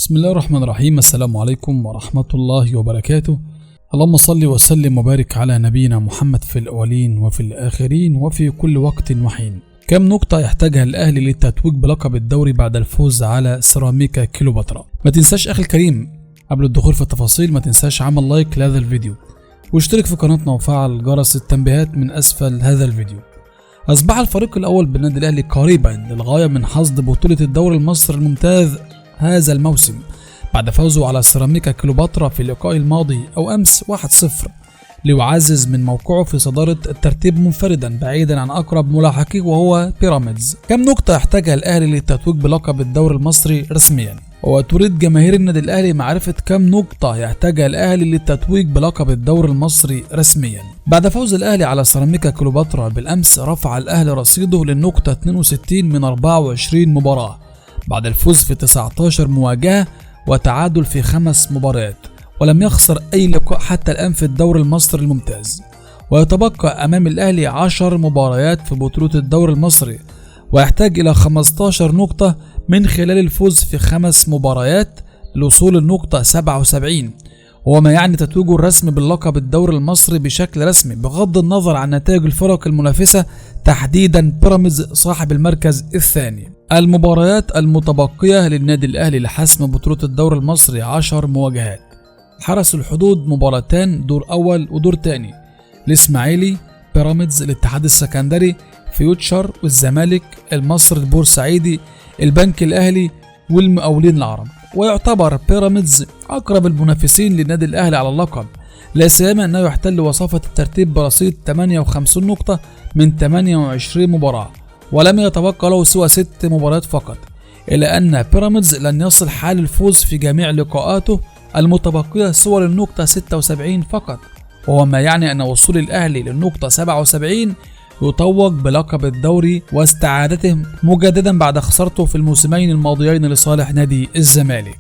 بسم الله الرحمن الرحيم. السلام عليكم ورحمة الله وبركاته. اللهم صل وسلم وبارك على نبينا محمد في الأولين وفي الآخرين وفي كل وقت وحين. كم نقطة يحتاجها الأهلي للتتويج بلقب الدوري بعد الفوز على سيراميكا كليوباترا؟ ما تنساش أخي الكريم قبل الدخول في التفاصيل ما تنساش عمل لايك لهذا الفيديو واشترك في قناتنا وفعل جرس التنبيهات من أسفل هذا الفيديو. أصبح الفريق الأول بالنادي الأهلي قريبا للغاية من حصد بطولة الدوري المصري الممتاز هذا الموسم بعد فوزه على سيراميكا كليوباترا في اللقاء الماضي أو أمس 1-0 ليعزز من موقعه في صدارة الترتيب منفردا بعيدا عن أقرب ملاحقيه وهو بيراميدز. كم نقطة يحتاجها الأهلي للتتويج بلقب الدوري المصري رسميا؟ وتريد جماهير النادي الأهلي معرفة كم نقطة يحتاجها الأهلي للتتويج بلقب الدوري المصري رسميا. بعد فوز الأهلي على سيراميكا كليوباترا بالأمس رفع الأهلي رصيده للنقطة 62 من 24 مباراة بعد الفوز في 19 مواجهة وتعادل في 5 مباريات، ولم يخسر أي لقاء حتى الآن في الدوري المصري الممتاز. ويتبقى أمام الأهلي 10 مباريات في بطولة الدوري المصري، ويحتاج إلى 15 نقطة من خلال الفوز في 5 مباريات للوصول للنقطة 77، وهو ما يعني تتويجه الرسمي باللقب الدوري المصري بشكل رسمي بغض النظر عن نتائج الفرق المنافسة، تحديدا بيراميدز صاحب المركز الثاني. المباريات المتبقية للنادي الأهلي لحسم بطولة الدوري المصري 10 مواجهات. حرس الحدود مباراتان دور أول ودور تاني، الإسماعيلي، بيراميدز، الاتحاد السكندري، فيوتشر والزمالك، المصري البورسعيدي، البنك الأهلي والمقاولين العرب. ويعتبر بيراميدز أقرب المنافسين للنادي الأهلي على اللقب، لا سيما أنه يحتل وصافة الترتيب برصيد 58 نقطة من 28 مباراة، ولم يتبقى له سوى 6 مباريات فقط، إلا أن بيراميدز لن يصل حال الفوز في جميع لقاءاته المتبقية سوى للنقطة 76 فقط، وهو ما يعني أن وصول الأهلي للنقطة 77 يتوج بلقب الدوري واستعادته مجددا بعد خسارته في الموسمين الماضيين لصالح نادي الزمالك.